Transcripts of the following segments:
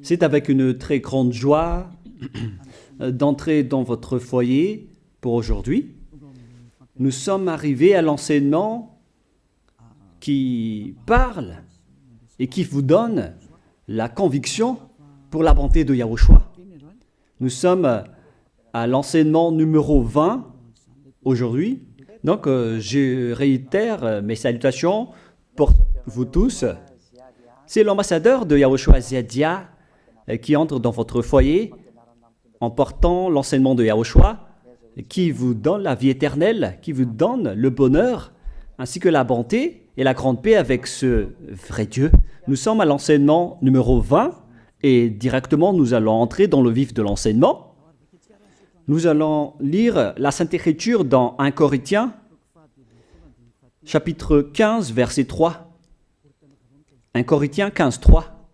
C'est avec une très grande joie d'entrer dans votre foyer pour aujourd'hui. Nous sommes arrivés à l'enseignement qui parle et qui vous donne la conviction pour la bonté de Yahushua. Nous sommes à l'enseignement numéro 20 aujourd'hui. Donc, je réitère mes salutations pour vous tous. C'est l'ambassadeur de Yahushua Ziadia qui entre dans votre foyer en portant l'enseignement de Yahushua qui vous donne la vie éternelle, qui vous donne le bonheur, ainsi que la bonté et la grande paix avec ce vrai Dieu. Nous sommes à l'enseignement numéro 20 et directement nous allons entrer dans le vif de l'enseignement. Nous allons lire la Sainte Écriture dans 1 Corinthiens, chapitre 15, verset 3. 1 Corinthiens 15, 3.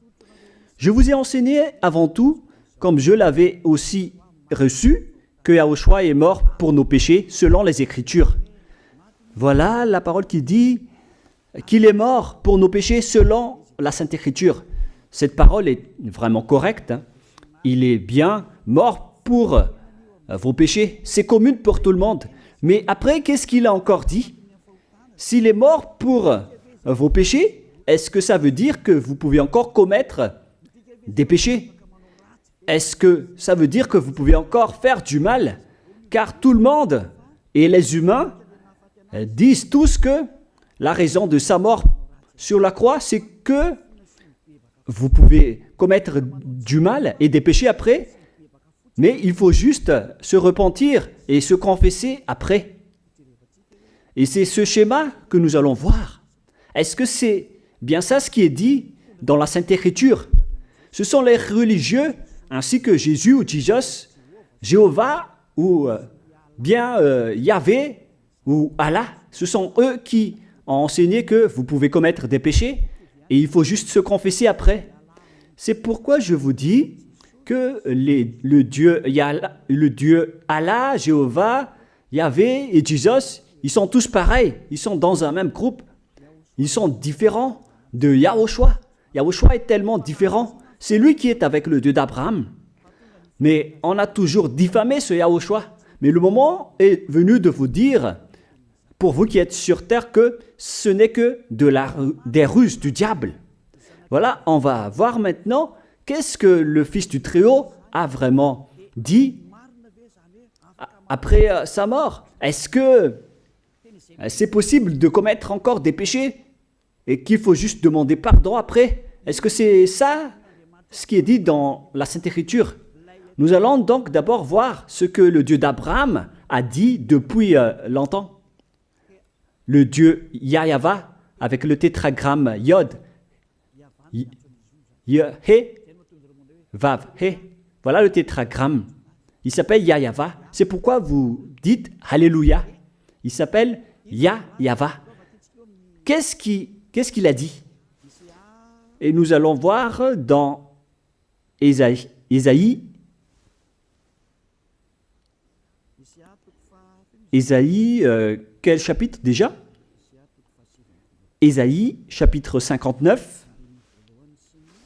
Je vous ai enseigné avant tout, comme je l'avais aussi reçu, que Yahushua est mort pour nos péchés selon les Écritures. Voilà la parole qui dit qu'il est mort pour nos péchés selon la Sainte Écriture. Cette parole est vraiment correcte. Il est bien mort pour vos péchés. C'est commun pour tout le monde. Mais après, qu'est-ce qu'il a encore dit? S'il est mort pour vos péchés, est-ce que ça veut dire que vous pouvez encore commettre des péchés? Est-ce que ça veut dire que vous pouvez encore faire du mal? Car tout le monde et les humains disent tous que la raison de sa mort sur la croix, c'est que vous pouvez commettre du mal et des péchés après, mais il faut juste se repentir et se confesser après. Et c'est ce schéma que nous allons voir. Est-ce que c'est bien ça ce qui est dit dans la Sainte Écriture? Ce sont les religieux, ainsi que Jésus ou Jesus, Jéhovah ou bien Yahvé ou Allah. Ce sont eux qui ont enseigné que vous pouvez commettre des péchés et il faut juste se confesser après. C'est pourquoi je vous dis que le Dieu Allah, Jéhovah, Yahvé et Jesus, ils sont tous pareils. Ils sont dans un même groupe. Ils sont différents de Yahushua. Yahushua est tellement différent. C'est lui qui est avec le Dieu d'Abraham. Mais on a toujours diffamé ce Yahushua. Mais le moment est venu de vous dire, pour vous qui êtes sur terre, que ce n'est que des ruses du diable. Voilà, on va voir maintenant qu'est-ce que le Fils du Très-Haut a vraiment dit après sa mort. Est-ce que c'est possible de commettre encore des péchés et qu'il faut juste demander pardon après? Est-ce que c'est ça ce qui est dit dans la Sainte Écriture? Nous allons donc d'abord voir ce que le Dieu d'Abraham a dit depuis longtemps. Le Dieu Yahva avec le tétragramme Yod, He, Vav, He. Voilà le tétragramme. Il s'appelle Yahva. C'est pourquoi vous dites Alléluia. Il s'appelle Yahva. Qu'est-ce qu'il a dit? Et nous allons voir dans Ésaïe, quel chapitre déjà? Ésaïe, chapitre 59,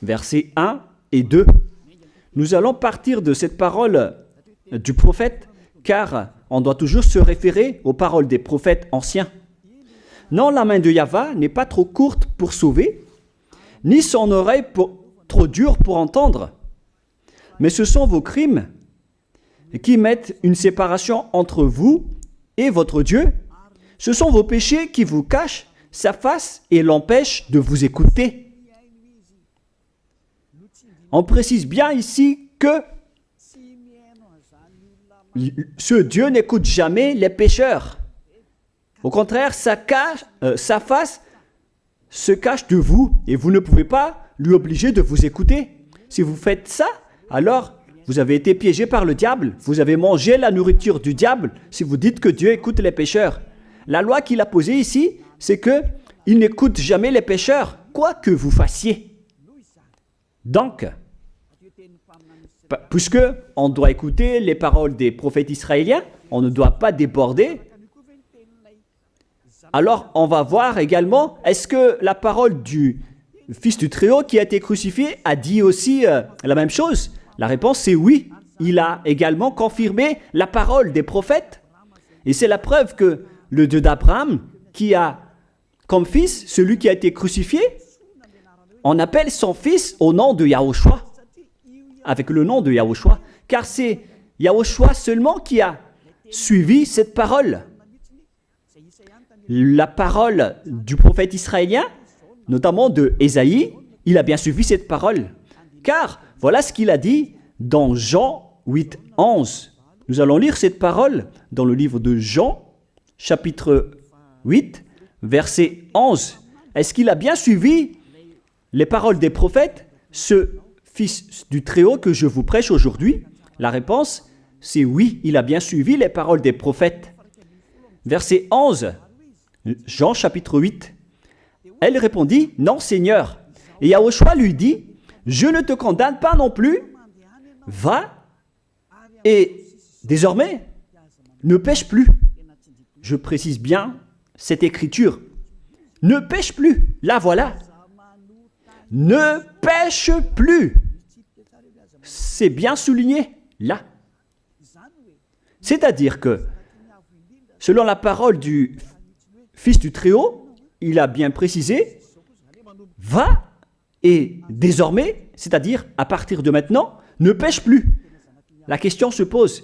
versets 1 et 2. Nous allons partir de cette parole du prophète, car on doit toujours se référer aux paroles des prophètes anciens. Non, la main de Yahva n'est pas trop courte pour sauver, ni son oreille trop dure pour entendre. Mais ce sont vos crimes qui mettent une séparation entre vous et votre Dieu. Ce sont vos péchés qui vous cachent sa face et l'empêchent de vous écouter. On précise bien ici que ce Dieu n'écoute jamais les pécheurs. Au contraire, sa face se cache de vous et vous ne pouvez pas lui obliger de vous écouter. Si vous faites ça, alors vous avez été piégé par le diable. Vous avez mangé la nourriture du diable si vous dites que Dieu écoute les pécheurs. La loi qu'il a posée ici, c'est qu'il n'écoute jamais les pécheurs, quoi que vous fassiez. Donc, puisque on doit écouter les paroles des prophètes israéliens, on ne doit pas déborder. Alors, on va voir également, est-ce que la parole du Fils du Très-Haut qui a été crucifié a dit aussi la même chose? La réponse c'est oui. Il a également confirmé la parole des prophètes. Et c'est la preuve que le Dieu d'Abraham, qui a comme fils celui qui a été crucifié, on appelle son fils au nom de Yahushua, avec le nom de Yahushua, car c'est Yahushua seulement qui a suivi cette parole. La parole du prophète israélien, notamment de Ésaïe, il a bien suivi cette parole. Car voilà ce qu'il a dit dans Jean 8, 11. Nous allons lire cette parole dans le livre de Jean, chapitre 8, verset 11. Est-ce qu'il a bien suivi les paroles des prophètes, ce Fils du Très-Haut que je vous prêche aujourd'hui? La réponse, c'est oui, il a bien suivi les paroles des prophètes. Verset 11, Jean chapitre 8. Elle répondit, non Seigneur. Et Yahushua lui dit, je ne te condamne pas non plus. Va et désormais, ne pêche plus. Je précise bien cette écriture. Ne pêche plus. Là, voilà. Ne pêche plus. C'est bien souligné, là. C'est-à-dire que, selon la parole du Fils du Très-Haut, il a bien précisé, va et désormais, c'est-à-dire à partir de maintenant, ne pêche plus. La question se pose,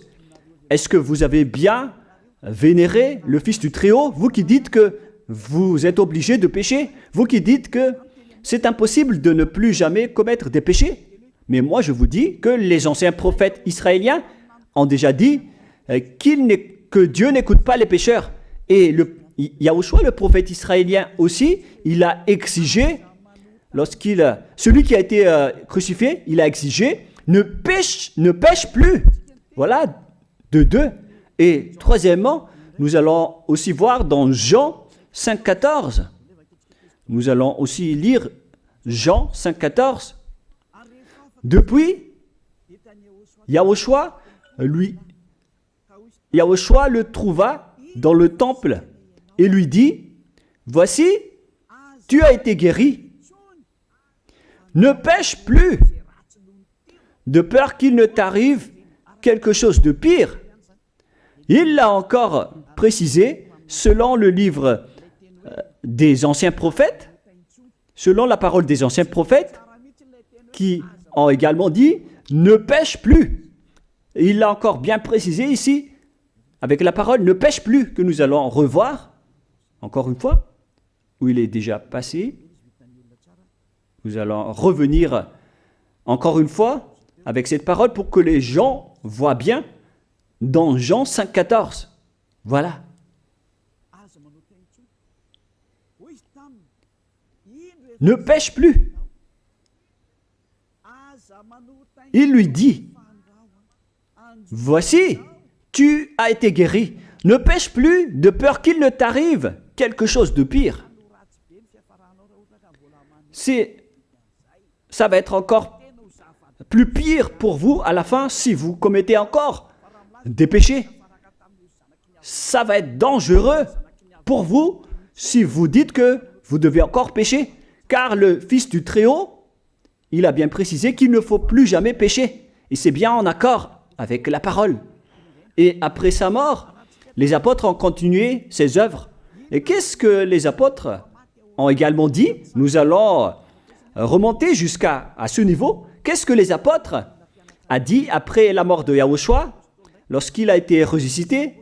est-ce que vous avez bien vénéré le Fils du Très-Haut, vous qui dites que vous êtes obligé de pécher, vous qui dites que c'est impossible de ne plus jamais commettre des péchés? Mais moi je vous dis que les anciens prophètes israéliens ont déjà dit que Dieu n'écoute pas les pécheurs. Et Yahushua, le prophète israélien aussi, il a exigé, celui qui a été crucifié, il a exigé, ne pêche plus. Voilà, de deux. Et troisièmement, nous allons aussi voir dans Jean 5,14. Nous allons aussi lire Jean 5,14. Depuis, Yahushua le trouva dans le temple et lui dit, voici, tu as été guéri. Ne pêche plus, de peur qu'il ne t'arrive quelque chose de pire. Il l'a encore précisé selon le livre des anciens prophètes, selon la parole des anciens prophètes, qui ont également dit « ne pêche plus ». Il l'a encore bien précisé ici, avec la parole « ne pêche plus » que nous allons revoir, encore une fois, où il est déjà passé. Nous allons revenir encore une fois avec cette parole pour que les gens voient bien dans Jean 5,14. Voilà. Ne pêche plus. Il lui dit, voici, tu as été guéri. Ne pêche plus de peur qu'il ne t'arrive quelque chose de pire. Ça va être encore plus pire pour vous à la fin si vous commettez encore des péchés. Ça va être dangereux pour vous si vous dites que vous devez encore pécher. Car le Fils du Très-Haut, il a bien précisé qu'il ne faut plus jamais pécher. Et c'est bien en accord avec la parole. Et après sa mort, les apôtres ont continué ses œuvres. Et qu'est-ce que les apôtres ont également dit? Nous allons remonter jusqu'à ce niveau. Qu'est-ce que les apôtres ont dit après la mort de Yahushua, lorsqu'il a été ressuscité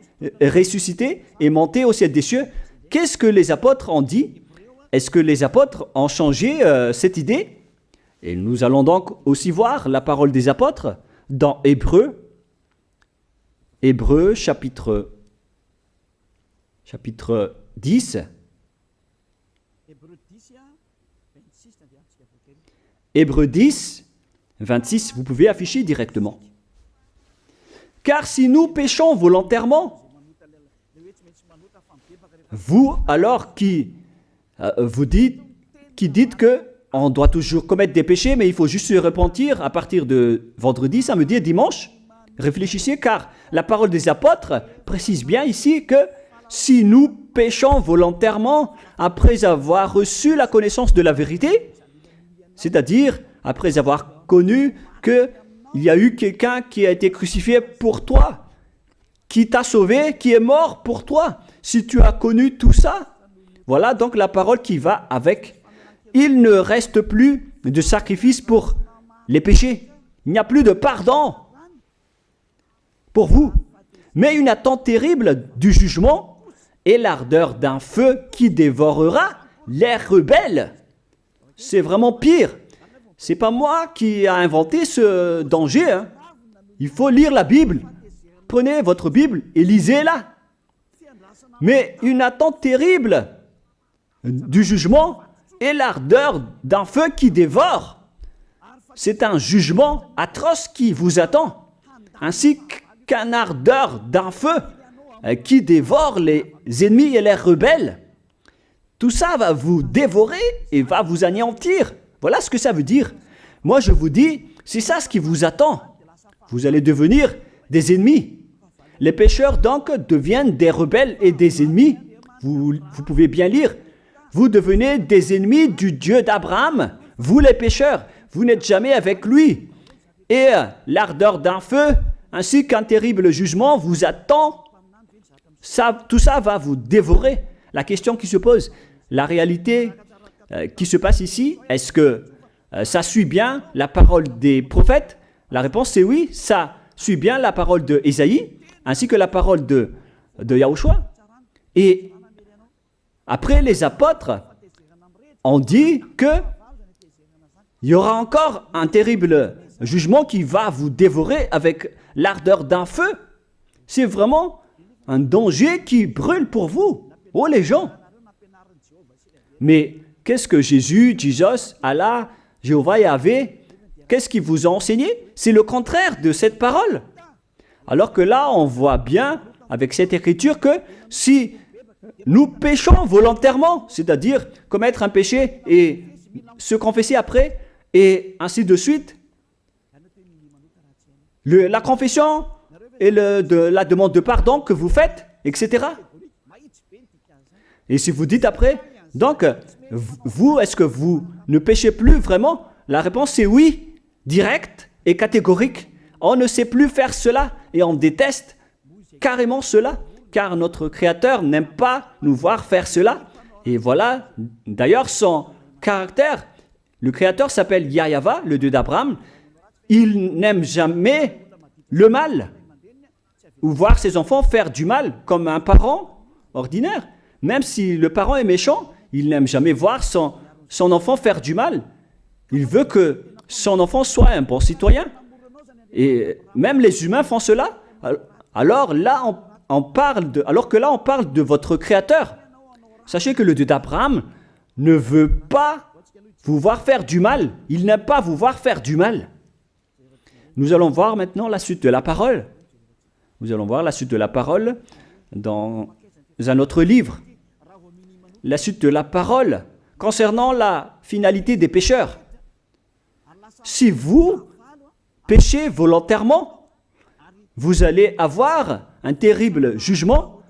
et monté au ciel des cieux? Qu'est-ce que les apôtres ont dit? Est-ce que les apôtres ont changé cette idée? Et nous allons donc aussi voir la parole des apôtres dans Hébreux chapitre 10. Hébreux 10, 26, vous pouvez afficher directement. Car si nous péchons volontairement, vous alors qui dites que on doit toujours commettre des péchés, mais il faut juste se repentir à partir de vendredi, samedi et dimanche, réfléchissez, car la parole des apôtres précise bien ici que si nous péchons volontairement après avoir reçu la connaissance de la vérité, C'est-à-dire, après avoir connu qu'il y a eu quelqu'un qui a été crucifié pour toi, qui t'a sauvé, qui est mort pour toi. Si tu as connu tout ça, voilà donc la parole qui va avec. Il ne reste plus de sacrifice pour les péchés. Il n'y a plus de pardon pour vous. Mais une attente terrible du jugement et l'ardeur d'un feu qui dévorera les rebelles. C'est vraiment pire. C'est pas moi qui ai inventé ce danger. Hein. Il faut lire la Bible. Prenez votre Bible et lisez-la. Mais une attente terrible du jugement et l'ardeur d'un feu qui dévore. C'est un jugement atroce qui vous attend, ainsi qu'un ardeur d'un feu qui dévore les ennemis et les rebelles. Tout ça va vous dévorer et va vous anéantir. Voilà ce que ça veut dire. Moi, je vous dis, c'est ça ce qui vous attend. Vous allez devenir des ennemis. Les pécheurs, donc, deviennent des rebelles et des ennemis. Vous pouvez bien lire. Vous devenez des ennemis du Dieu d'Abraham. Vous, les pécheurs, vous n'êtes jamais avec lui. Et l'ardeur d'un feu, ainsi qu'un terrible jugement, vous attend. Tout ça va vous dévorer. La question qui se pose, la réalité qui se passe ici, est-ce que ça suit bien la parole des prophètes? La réponse, c'est oui, ça suit bien la parole de Ésaïe, ainsi que la parole de Yahushua. Et après, les apôtres ont dit qu'il y aura encore un terrible jugement qui va vous dévorer avec l'ardeur d'un feu. C'est vraiment un danger qui brûle pour vous. Oh les gens! Mais qu'est-ce que Jésus, Allah, Jéhovah Yahvé, qu'est-ce qu'ils vous ont enseigné? C'est le contraire de cette parole. Alors que là, on voit bien avec cette écriture que si nous péchons volontairement, c'est-à-dire commettre un péché et se confesser après, et ainsi de suite, la confession et la demande de pardon que vous faites, etc. Et si vous dites après, donc, vous, est-ce que vous ne péchez plus vraiment? La réponse est oui, directe et catégorique. On ne sait plus faire cela et on déteste carrément cela, car notre Créateur n'aime pas nous voir faire cela. Et voilà, d'ailleurs, son caractère, le Créateur s'appelle Yahweh, le Dieu d'Abraham. Il n'aime jamais le mal ou voir ses enfants faire du mal comme un parent ordinaire. Même si le parent est méchant, il n'aime jamais voir son enfant faire du mal. Il veut que son enfant soit un bon citoyen. Et même les humains font cela. Alors que là, on parle de votre Créateur. Sachez que le Dieu d'Abraham ne veut pas vous voir faire du mal. Il n'aime pas vous voir faire du mal. Nous allons voir maintenant la suite de la parole. Nous allons voir la suite de la parole dans un autre livre. La suite de la parole concernant la finalité des pécheurs. Si vous péchez volontairement, vous allez avoir un terrible jugement,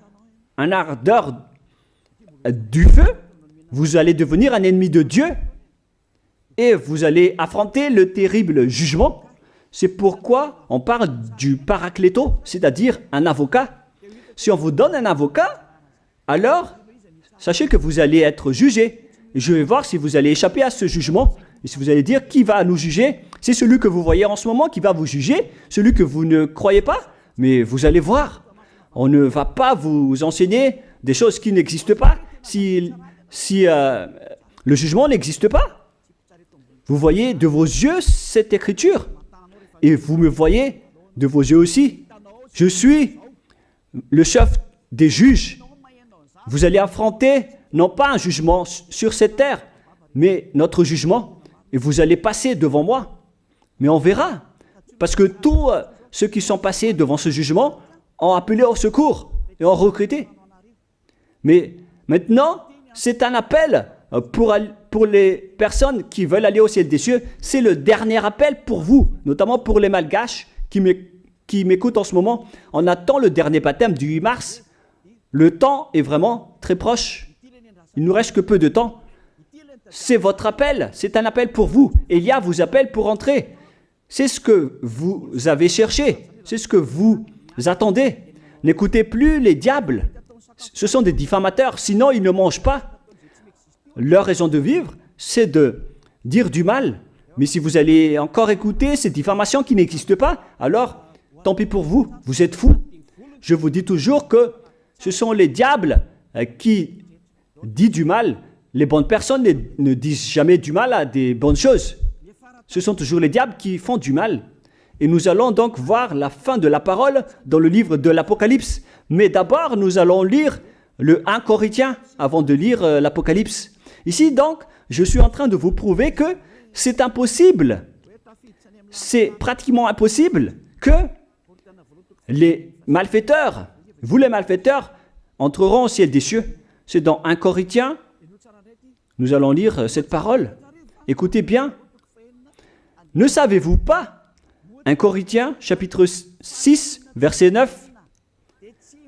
un ardeur du feu, vous allez devenir un ennemi de Dieu et vous allez affronter le terrible jugement. C'est pourquoi on parle du paracléto, c'est-à-dire un avocat. Si on vous donne un avocat, alors sachez que vous allez être jugé. Et je vais voir si vous allez échapper à ce jugement. Et si vous allez dire qui va nous juger, c'est celui que vous voyez en ce moment qui va vous juger, celui que vous ne croyez pas. Mais vous allez voir, on ne va pas vous enseigner des choses qui n'existent pas si le jugement n'existe pas. Vous voyez de vos yeux cette écriture et vous me voyez de vos yeux aussi. Je suis le chef des juges. Vous allez affronter non pas un jugement sur cette terre, mais notre jugement. Et vous allez passer devant moi. Mais on verra. Parce que tous ceux qui sont passés devant ce jugement ont appelé au secours et ont recruté. Mais maintenant, c'est un appel pour les personnes qui veulent aller au ciel des cieux. C'est le dernier appel pour vous, notamment pour les Malgaches qui m'écoutent en ce moment. On attend le dernier baptême du 8 mars. Le temps est vraiment très proche. Il ne nous reste que peu de temps. c'est votre appel, c'est un appel pour vous. Élia vous appelle pour entrer. C'est ce que vous avez cherché, c'est ce que vous attendez. N'écoutez plus les diables, ce sont des diffamateurs, sinon ils ne mangent pas. Leur raison de vivre, c'est de dire du mal. Mais si vous allez encore écouter ces diffamations qui n'existent pas, alors tant pis pour vous, vous êtes fous. Je vous dis toujours que ce sont les diables qui disent du mal. Les bonnes personnes ne disent jamais du mal à des bonnes choses. Ce sont toujours les diables qui font du mal. Et nous allons donc voir la fin de la parole dans le livre de l'Apocalypse. Mais d'abord, nous allons lire le 1 Corinthiens avant de lire l'Apocalypse. Ici donc, je suis en train de vous prouver que c'est impossible. C'est pratiquement impossible que les malfaiteurs, vous les malfaiteurs, entreront au ciel des cieux. C'est dans 1 Corinthiens, nous allons lire cette parole. Écoutez bien. Ne savez-vous pas, 1 Corinthiens, chapitre 6, verset 9,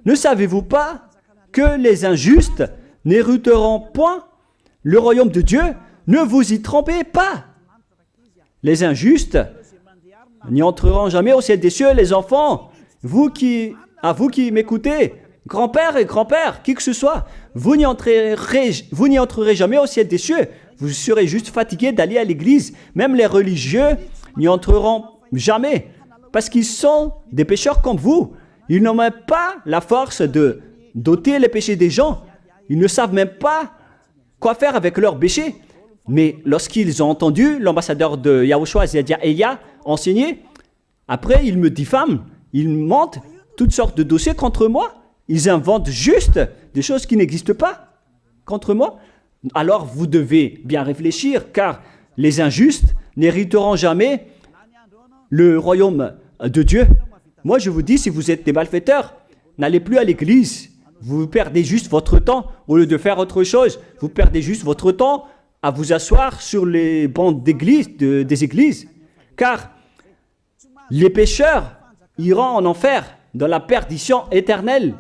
ne savez-vous pas que les injustes n'hériteront point le royaume de Dieu? Ne vous y trompez pas. Les injustes n'y entreront jamais au ciel des cieux. Les enfants, vous qui m'écoutez, grand-père et grand-père, qui que ce soit, vous n'y entrerez jamais au ciel des cieux. Vous serez juste fatigués d'aller à l'église. Même les religieux n'y entreront jamais parce qu'ils sont des pécheurs comme vous. Ils n'ont même pas la force de d'ôter les péchés des gens. Ils ne savent même pas quoi faire avec leurs péchés. Mais lorsqu'ils ont entendu l'ambassadeur de Yahushua, c'est-à-dire Elia, enseigner, après ils me diffament, ils mentent toutes sortes de dossiers contre moi. Ils inventent juste des choses qui n'existent pas contre moi. Alors vous devez bien réfléchir, car les injustes n'hériteront jamais le royaume de Dieu. Moi je vous dis, si vous êtes des malfaiteurs, n'allez plus à l'église. Vous perdez juste votre temps au lieu de faire autre chose. Vous perdez juste votre temps à vous asseoir sur les bancs d'église, des églises. Car les pécheurs iront en enfer, dans la perdition éternelle.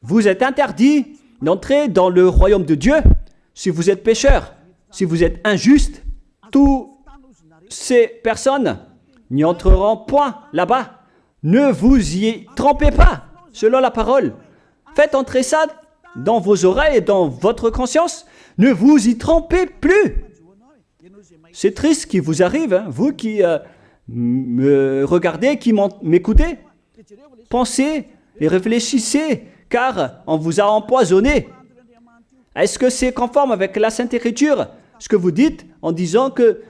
Vous êtes interdit d'entrer dans le royaume de Dieu si vous êtes pécheur, si vous êtes injuste. Toutes ces personnes n'y entreront point là-bas. Ne vous y trompez pas, selon la parole. Faites entrer ça dans vos oreilles et dans votre conscience. Ne vous y trompez plus. C'est triste ce qui vous arrive, hein, vous qui me regardez, qui m'écoutez. Pensez et réfléchissez, car on vous a empoisonné. Est-ce que c'est conforme avec la Sainte Écriture, ce que vous dites en disant que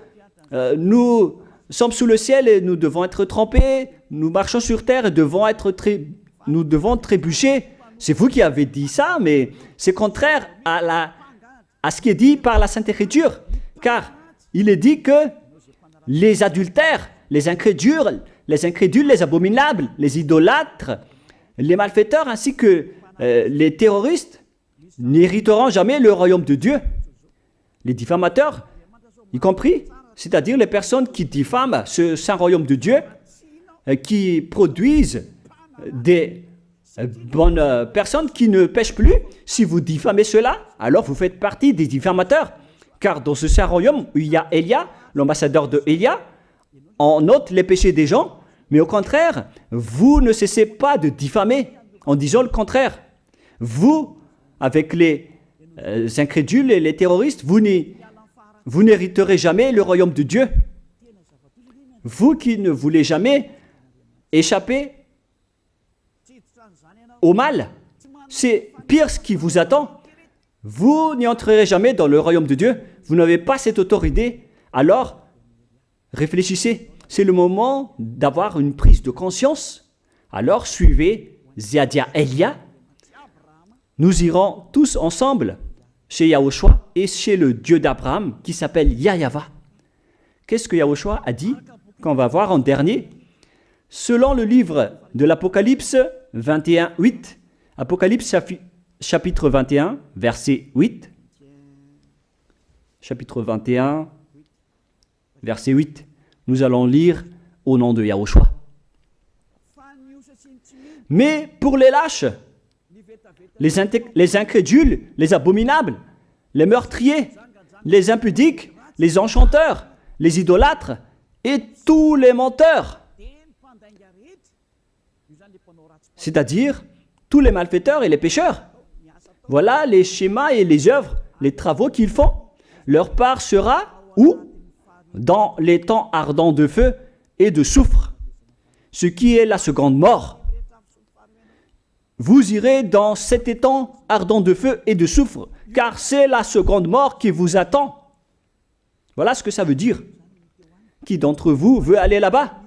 nous sommes sous le ciel et nous devons être trempés, nous marchons sur terre et nous devons trébucher? C'est vous qui avez dit ça, mais c'est contraire à ce qui est dit par la Sainte Écriture, car il est dit que les adultères, les incrédules, les abominables, les idolâtres, les malfaiteurs ainsi que les terroristes n'hériteront jamais le royaume de Dieu. Les diffamateurs, y compris, c'est-à-dire les personnes qui diffament ce saint royaume de Dieu, qui produisent des bonnes personnes qui ne pêchent plus. Si vous diffamez cela, alors vous faites partie des diffamateurs. Car dans ce saint royaume où il y a Elia, l'ambassadeur de Elia, on note les péchés des gens, mais au contraire, vous ne cessez pas de diffamer en disant le contraire. Vous, avec les incrédules et les terroristes, vous n'hériterez jamais le royaume de Dieu. Vous qui ne voulez jamais échapper au mal, c'est pire ce qui vous attend. Vous n'y entrerez jamais dans le royaume de Dieu. Vous n'avez pas cette autorité. Alors, réfléchissez. C'est le moment d'avoir une prise de conscience. Alors, suivez Ziadia Elia. Nous irons tous ensemble chez Yahushua et chez le Dieu d'Abraham qui s'appelle Yahweh. Qu'est-ce que Yahushua a dit qu'on va voir en dernier? Selon le livre de l'Apocalypse 21, 8, Apocalypse chapitre 21, verset 8, chapitre 21, verset 8, nous allons lire au nom de Yahushua. Mais pour les lâches, les incrédules, les abominables, les meurtriers, les impudiques, les enchanteurs, les idolâtres et tous les menteurs. C'est-à-dire tous les malfaiteurs et les pécheurs. Voilà les schémas et les œuvres, les travaux qu'ils font. Leur part sera où? Dans les temps ardents de feu et de soufre, ce qui est la seconde mort. Vous irez dans cet étang ardent de feu et de soufre, car c'est la seconde mort qui vous attend. Voilà ce que ça veut dire. Qui d'entre vous veut aller là-bas?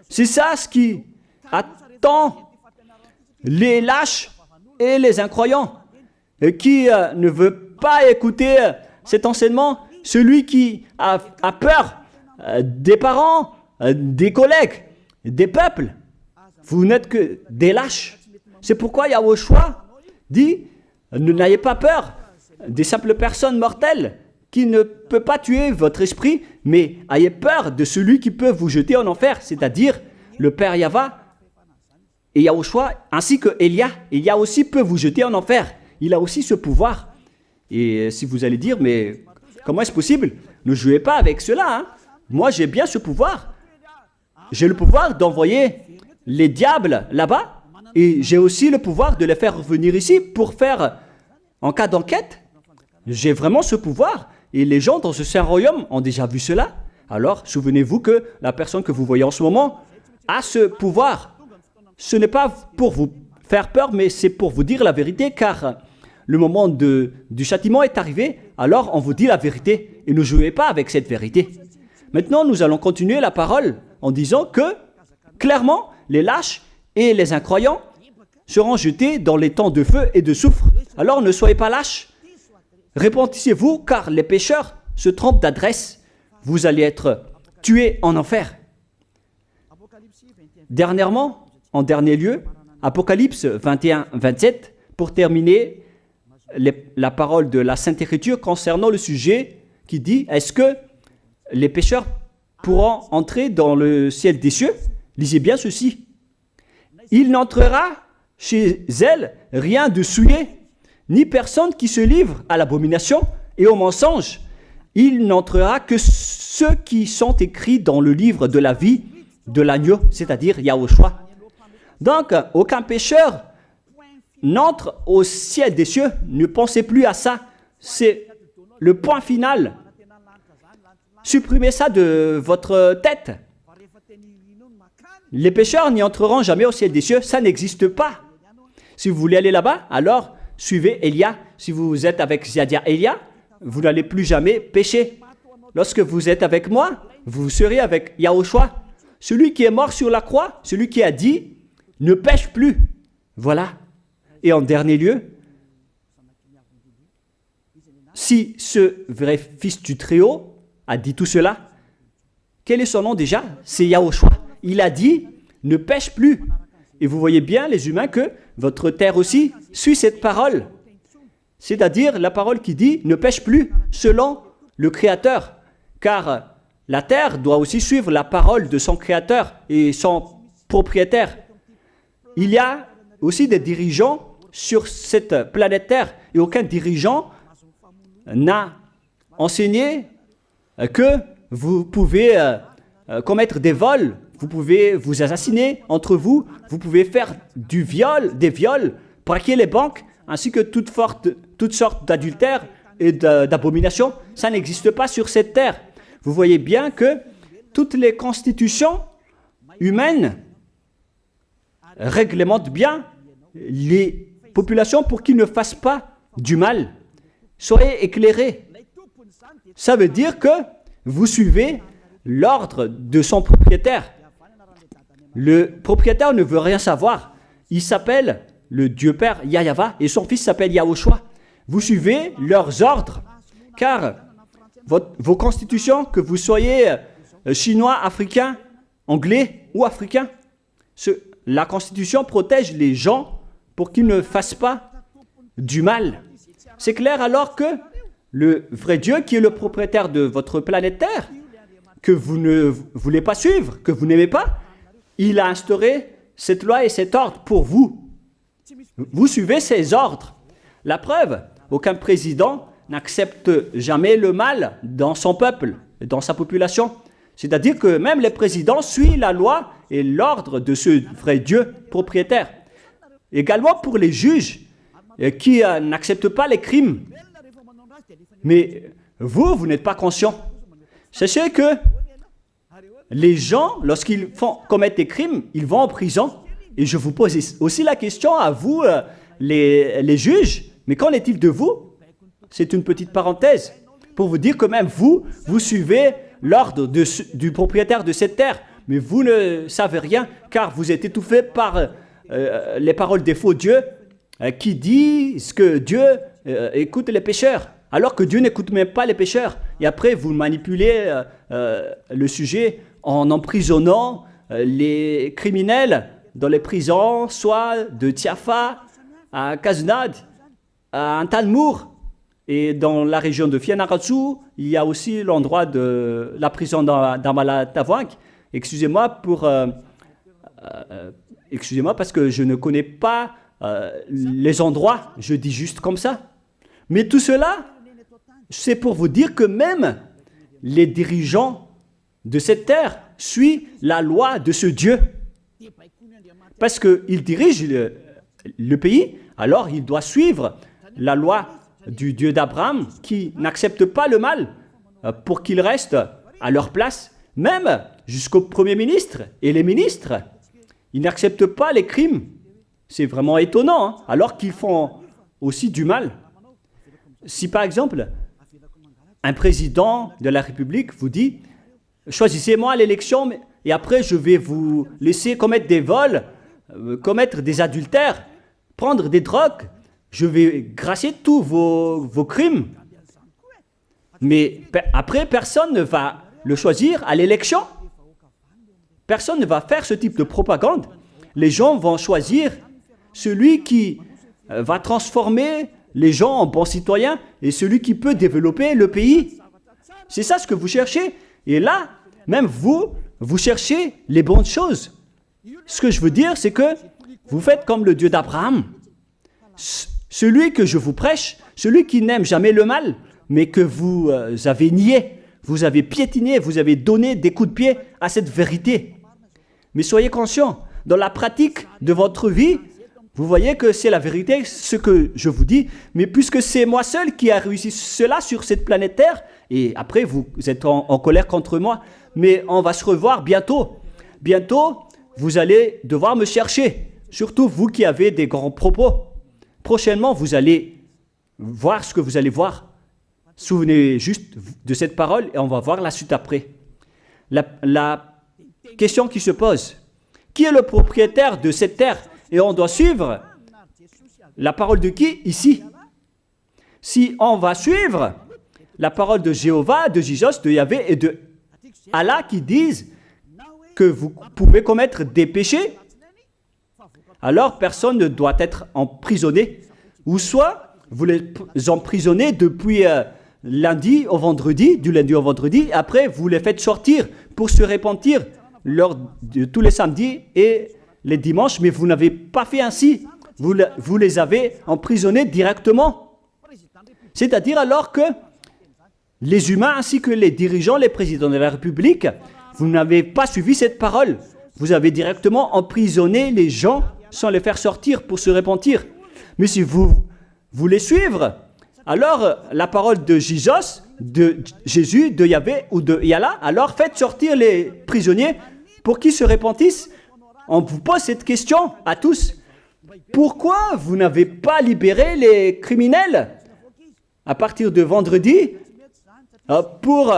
C'est ça ce qui attend les lâches et les incroyants. Et qui ne veut pas écouter cet enseignement, celui qui a peur des parents, des collègues, des peuples. Vous n'êtes que des lâches. C'est pourquoi Yahushua dit, ne n'ayez pas peur des simples personnes mortelles qui ne peut pas tuer votre esprit, mais ayez peur de celui qui peut vous jeter en enfer, c'est-à-dire le Père Yahva et Yahushua, ainsi que Elia. Elia aussi peut vous jeter en enfer. Il a aussi ce pouvoir. Et si vous allez dire, mais comment est-ce possible? Ne jouez pas avec cela. Hein? Moi, j'ai bien ce pouvoir. J'ai le pouvoir d'envoyer les diables là-bas. Et j'ai aussi le pouvoir de les faire revenir ici pour faire, en cas d'enquête. J'ai vraiment ce pouvoir. Et les gens dans ce saint royaume ont déjà vu cela. Alors, souvenez-vous que la personne que vous voyez en ce moment a ce pouvoir. Ce n'est pas pour vous faire peur, mais c'est pour vous dire la vérité, car le moment du châtiment est arrivé, alors on vous dit la vérité, et ne jouez pas avec cette vérité. Maintenant, nous allons continuer la parole en disant que, clairement, les lâches et les incroyants seront jetés dans les temps de feu et de soufre. Alors ne soyez pas lâches, repentissez-vous, car les pécheurs se trompent d'adresse. Vous allez être tués en enfer. Dernièrement, en dernier lieu, Apocalypse 21-27, pour terminer la parole de la Sainte Écriture concernant le sujet qui dit, est-ce que les pécheurs pourront entrer dans le ciel des cieux? Lisez bien ceci. Il n'entrera chez elle rien de souillé, ni personne qui se livre à l'abomination et au mensonge. Il n'entrera que ceux qui sont écrits dans le livre de la vie de l'agneau, c'est-à-dire Yahushua. Donc, aucun pécheur n'entre au ciel des cieux. Ne pensez plus à ça. C'est le point final. Supprimez ça de votre tête. Les pécheurs n'y entreront jamais au ciel des cieux. Ça n'existe pas. Si vous voulez aller là-bas, alors suivez Elia. Si vous êtes avec Ziadia Elia, vous n'allez plus jamais pécher. Lorsque vous êtes avec moi, vous serez avec Yahushua. Celui qui est mort sur la croix, celui qui a dit, ne pêche plus. Voilà. Et en dernier lieu, si ce vrai fils du Très-Haut a dit tout cela, quel est son nom déjà? C'est Yahushua. Il a dit, ne pêche plus. Et vous voyez bien, les humains, que votre terre aussi suit cette parole. C'est-à-dire la parole qui dit, ne pêche plus, selon le Créateur. Car la terre doit aussi suivre la parole de son Créateur et son propriétaire. Il y a aussi des dirigeants sur cette planète Terre et aucun dirigeant n'a enseigné que vous pouvez commettre des vols, vous pouvez vous assassiner entre vous, vous pouvez faire des viols, braquer les banques, ainsi que toutes sortes d'adultères et d'abominations. Ça n'existe pas sur cette terre. Vous voyez bien que toutes les constitutions humaines réglementent bien les populations pour qu'ils ne fassent pas du mal. Soyez éclairés. Ça veut dire que vous suivez l'ordre de son propriétaire. Le propriétaire ne veut rien savoir. Il s'appelle le Dieu Père Yahva et son fils s'appelle Yahushua. Vous suivez leurs ordres, car vos constitutions, que vous soyez chinois, africain, anglais ou africain, la constitution protège les gens pour qu'ils ne fassent pas du mal. C'est clair alors que le vrai Dieu, qui est le propriétaire de votre planète Terre, que vous ne voulez pas suivre, que vous n'aimez pas, il a instauré cette loi et cet ordre pour vous. Vous suivez ces ordres. La preuve, aucun président n'accepte jamais le mal dans son peuple, dans sa population. C'est-à-dire que même les présidents suivent la loi et l'ordre de ce vrai Dieu propriétaire. Également pour les juges qui n'acceptent pas les crimes. Mais vous n'êtes pas conscient. Sachez que les gens, lorsqu'ils commettent des crimes, ils vont en prison. Et je vous pose aussi la question à vous, les juges, mais qu'en est-il de vous? C'est une petite parenthèse pour vous dire que même vous suivez l'ordre du propriétaire de cette terre, mais vous ne savez rien car vous êtes étouffé par les paroles des faux dieux qui disent que Dieu écoute les pécheurs, alors que Dieu n'écoute même pas les pécheurs. Et après, vous manipulez le sujet en emprisonnant les criminels dans les prisons, soit de Tiafa à Kaznad, à Antalmour. Et dans la région de Fianarantsoa, il y a aussi l'endroit de la prison d'Amala-Tavoink. Excusez-moi parce que je ne connais pas les endroits, je dis juste comme ça. Mais tout cela, c'est pour vous dire que même les dirigeants de cette terre suivent la loi de ce Dieu. Parce qu'il dirige le pays, alors il doit suivre la loi du Dieu d'Abraham qui n'accepte pas le mal pour qu'ils restent à leur place, même jusqu'au Premier ministre et les ministres. Ils n'acceptent pas les crimes. C'est vraiment étonnant, hein, alors qu'ils font aussi du mal. Si par exemple, un président de la République vous dit « Choisissez-moi à l'élection et après je vais vous laisser commettre des vols, commettre des adultères, prendre des drogues, je vais grâcer tous vos crimes. » Mais après, personne ne va le choisir à l'élection. Personne ne va faire ce type de propagande. Les gens vont choisir celui qui va transformer les gens en bons citoyens et celui qui peut développer le pays. C'est ça ce que vous cherchez. Et là, même vous cherchez les bonnes choses. Ce que je veux dire, c'est que vous faites comme le Dieu d'Abraham. Celui que je vous prêche, celui qui n'aime jamais le mal, mais que vous avez nié, vous avez piétiné, vous avez donné des coups de pied à cette vérité. Mais soyez conscients, dans la pratique de votre vie, vous voyez que c'est la vérité, ce que je vous dis, mais puisque c'est moi seul qui a réussi cela sur cette planète Terre, et après vous êtes en colère contre moi, mais on va se revoir bientôt. Bientôt, vous allez devoir me chercher, surtout vous qui avez des grands propos. Prochainement, vous allez voir ce que vous allez voir. Souvenez juste de cette parole et on va voir la suite après. La question qui se pose, qui est le propriétaire de cette terre? Et on doit suivre la parole de qui ici? Si on va suivre la parole de Jéhovah, de Jésus, de Yahvé et de Allah qui disent que vous pouvez commettre des péchés, alors personne ne doit être emprisonné. Ou soit vous les emprisonnez depuis lundi au vendredi, du lundi au vendredi, après vous les faites sortir pour se repentir lors de tous les samedis et les dimanches, mais vous n'avez pas fait ainsi. Vous les avez emprisonnés directement. C'est-à-dire alors que les humains ainsi que les dirigeants, les présidents de la République, vous n'avez pas suivi cette parole. Vous avez directement emprisonné les gens sans les faire sortir pour se repentir. Mais si vous voulez suivre, alors la parole de Jésus, de Yahvé ou de Yallah, alors faites sortir les prisonniers pour qu'ils se repentissent. On vous pose cette question à tous. Pourquoi vous n'avez pas libéré les criminels à partir de vendredi pour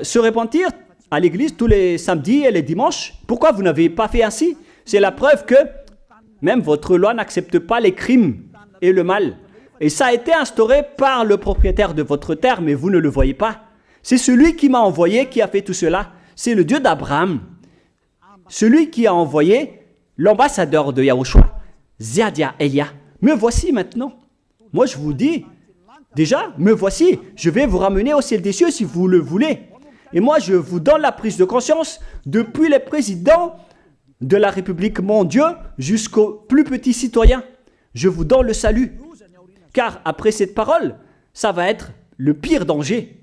se repentir à l'église tous les samedis et les dimanches? Pourquoi vous n'avez pas fait ainsi? C'est la preuve que même votre loi n'accepte pas les crimes et le mal. Et ça a été instauré par le propriétaire de votre terre, mais vous ne le voyez pas. C'est celui qui m'a envoyé qui a fait tout cela. C'est le Dieu d'Abraham. Celui qui a envoyé l'ambassadeur de Yahushua, Ziadia Elia. Me voici maintenant. Moi je vous dis, déjà, me voici. Je vais vous ramener au ciel des cieux si vous le voulez. Et moi je vous donne la prise de conscience depuis les présidents de la République, mon Dieu, jusqu'aux plus petits citoyens. Je vous donne le salut. Car après cette parole, ça va être le pire danger.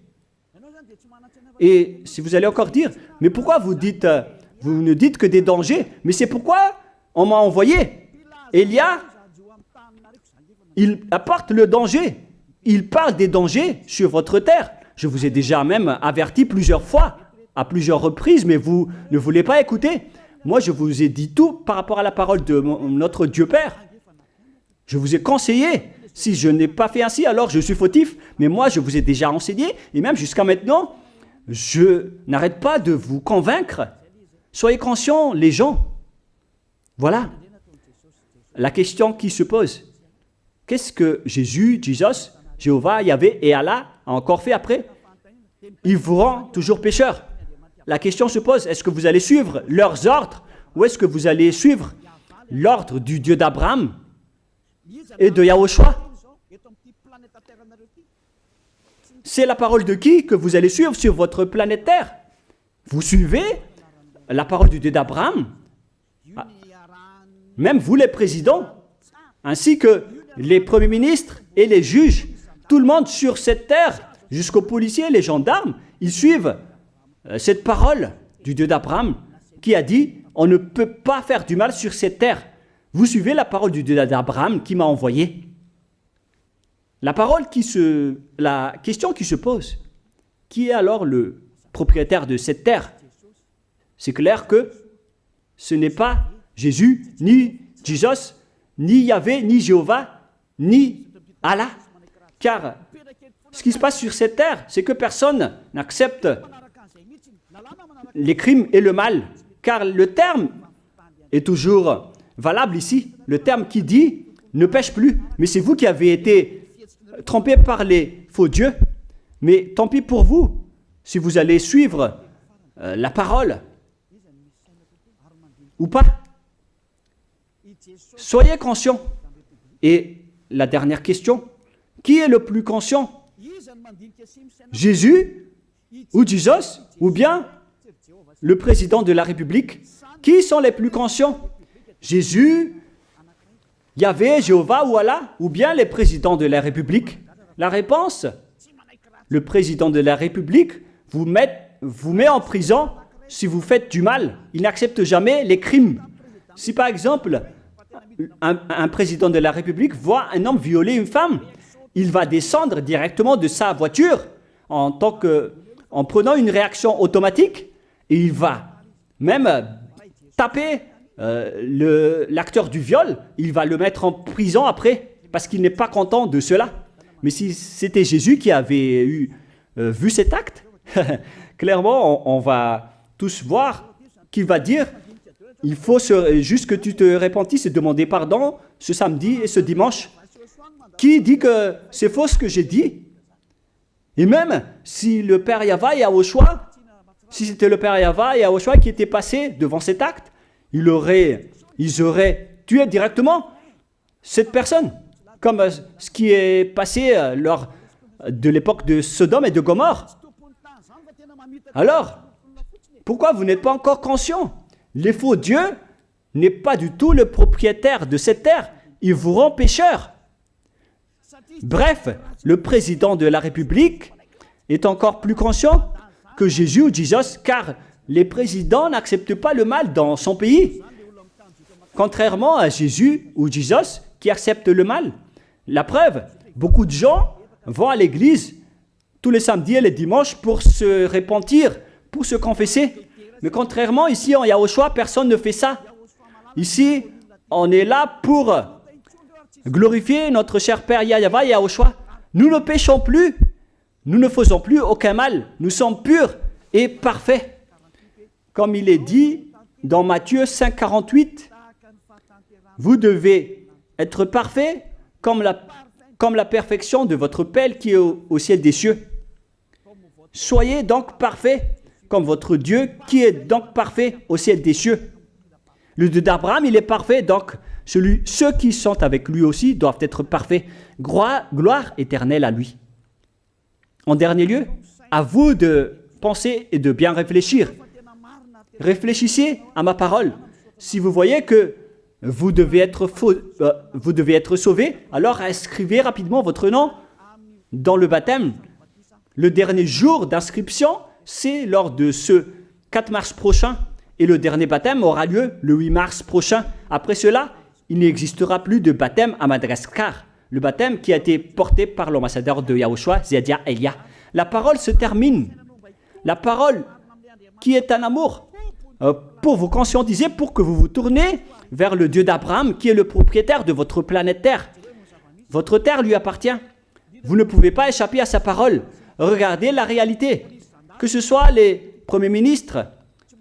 Et si vous allez encore dire, mais pourquoi vous ne dites que des dangers? Mais c'est pourquoi on m'a envoyé. Élia, il apporte le danger. Il parle des dangers sur votre terre. Je vous ai déjà même averti plusieurs fois, à plusieurs reprises, mais vous ne voulez pas écouter. Moi, je vous ai dit tout par rapport à la parole de notre Dieu Père. Je vous ai conseillé. Si je n'ai pas fait ainsi, alors je suis fautif. Mais moi, je vous ai déjà enseigné. Et même jusqu'à maintenant, je n'arrête pas de vous convaincre. Soyez conscients, les gens. Voilà la question qui se pose. Qu'est-ce que Jésus, Jéhovah, Yahvé et Allah a encore fait après? Il vous rend toujours pécheur. La question se pose, est-ce que vous allez suivre leurs ordres ou est-ce que vous allez suivre l'ordre du Dieu d'Abraham et de Yahushua? C'est la parole de qui que vous allez suivre sur votre planète Terre? Vous suivez la parole du Dieu d'Abraham? Même vous les présidents, ainsi que les premiers ministres et les juges, tout le monde sur cette terre, jusqu'aux policiers, les gendarmes, ils suivent cette parole du Dieu d'Abraham qui a dit, on ne peut pas faire du mal sur cette terre. Vous suivez la parole du Dieu d'Abraham qui m'a envoyé. La question qui se pose, qui est alors le propriétaire de cette terre? C'est clair que ce n'est pas Jésus, ni Jesus, ni Yahvé, ni Jéhovah, ni Allah. Car ce qui se passe sur cette terre, c'est que personne n'accepte les crimes et le mal. Car le terme est toujours valable ici. Le terme qui dit « ne pêche plus ». Mais c'est vous qui avez été trompés par les faux dieux. Mais tant pis pour vous, si vous allez suivre la parole ou pas. Soyez conscients. Et la dernière question, qui est le plus conscient? Jésus ou Jesus ou bien le président de la République? Qui sont les plus conscients? Jésus, Yahvé, Jéhovah ou Allah ou bien les présidents de la République? La réponse, le président de la République vous met en prison si vous faites du mal. Il n'accepte jamais les crimes. Si par exemple, un président de la République voit un homme violer une femme, il va descendre directement de sa voiture en prenant une réaction automatique et il va même taper l'acteur du viol, il va le mettre en prison après parce qu'il n'est pas content de cela. Mais si c'était Jésus qui avait vu cet acte, clairement on va tous voir qu'il va dire il faut juste que tu te repentisses et demander pardon ce samedi et ce dimanche. Qui dit que c'est faux ce que j'ai dit? Et même si le Père Yahvé et Yahushua, si c'était le Père Yahvé et Yahushua qui étaient passés devant cet acte, ils auraient tué directement cette personne, comme ce qui est passé lors de l'époque de Sodome et de Gomorrhe. Alors, pourquoi vous n'êtes pas encore conscient? Les faux dieux n'est pas du tout le propriétaire de cette terre. Il vous rend pécheur. Bref, le président de la République est encore plus conscient que Jésus ou Jesus, car les présidents n'acceptent pas le mal dans son pays. Contrairement à Jésus ou Jesus qui acceptent le mal. La preuve, beaucoup de gens vont à l'église tous les samedis et les dimanches pour se repentir, pour se confesser. Mais contrairement, ici en Yahushua, personne ne fait ça. Ici, on est là pour glorifier notre cher Père Yahvé et Yahushua. Nous ne péchons plus, nous ne faisons plus aucun mal. Nous sommes purs et parfaits. Comme il est dit dans Matthieu 5, 48, vous devez être parfaits comme la perfection de votre Père qui est au ciel des cieux. Soyez donc parfaits comme votre Dieu qui est donc parfait au ciel des cieux. Le Dieu d'Abraham, il est parfait, donc ceux qui sont avec lui aussi doivent être parfaits. Gloire éternelle à lui. En dernier lieu, à vous de penser et de bien réfléchir. Réfléchissez à ma parole. Si vous voyez que vous devez être sauvés, alors inscrivez rapidement votre nom dans le baptême, le dernier jour d'inscription, c'est lors de ce 4 mars prochain. Et le dernier baptême aura lieu le 8 mars prochain. Après cela, il n'existera plus de baptême à Madagascar. Le baptême qui a été porté par l'ambassadeur de Yahushua, Ziadia Elia. La parole se termine. La parole qui est un amour pour vous conscientiser, pour que vous vous tournez vers le Dieu d'Abraham qui est le propriétaire de votre planète Terre. Votre terre lui appartient. Vous ne pouvez pas échapper à sa parole. Regardez la réalité. Que ce soit les premiers ministres,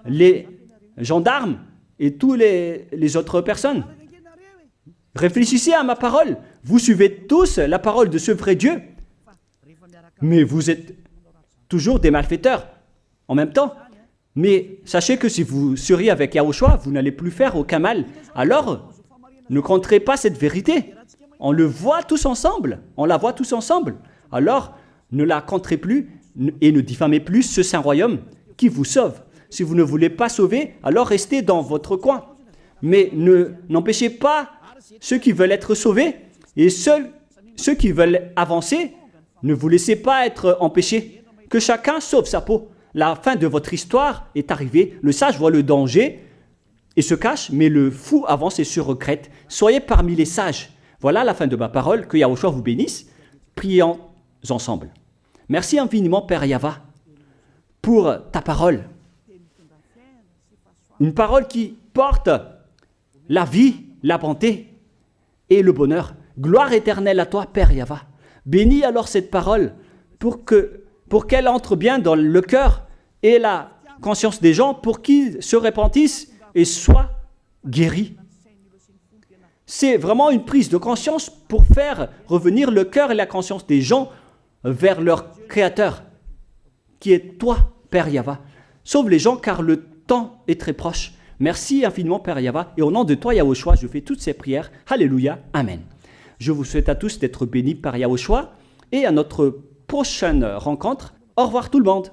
les gendarmes et toutes les autres personnes. Réfléchissez à ma parole. Vous suivez tous la parole de ce vrai Dieu. Mais vous êtes toujours des malfaiteurs en même temps. Mais sachez que si vous seriez avec Yahushua, vous n'allez plus faire aucun mal. Alors, ne compterez pas cette vérité. On le voit tous ensemble. On la voit tous ensemble. Alors, ne la compterez plus et ne diffamez plus ce saint royaume qui vous sauve. Si vous ne voulez pas sauver, alors restez dans votre coin. Mais n'empêchez pas ceux qui veulent être sauvés et ceux qui veulent avancer, ne vous laissez pas être empêchés. Que chacun sauve sa peau. La fin de votre histoire est arrivée. Le sage voit le danger et se cache, mais le fou avance et se regrette. Soyez parmi les sages. Voilà la fin de ma parole. Que Yahushua vous bénisse. Prions ensemble. Merci infiniment, Père Yava, pour ta parole. Une parole qui porte la vie, la bonté et le bonheur. Gloire éternelle à toi, Père Yava. Bénis alors cette parole pour qu'elle entre bien dans le cœur et la conscience des gens pour qu'ils se repentissent et soient guéris. C'est vraiment une prise de conscience pour faire revenir le cœur et la conscience des gens vers leur Créateur, qui est toi, Père Yava. Sauve les gens car le temps est très proche. Merci infiniment, Père Yava. Et au nom de toi, Yahushua, je fais toutes ces prières. Alléluia. Amen. Je vous souhaite à tous d'être bénis par Yahushua et à notre prochaine rencontre. Au revoir tout le monde.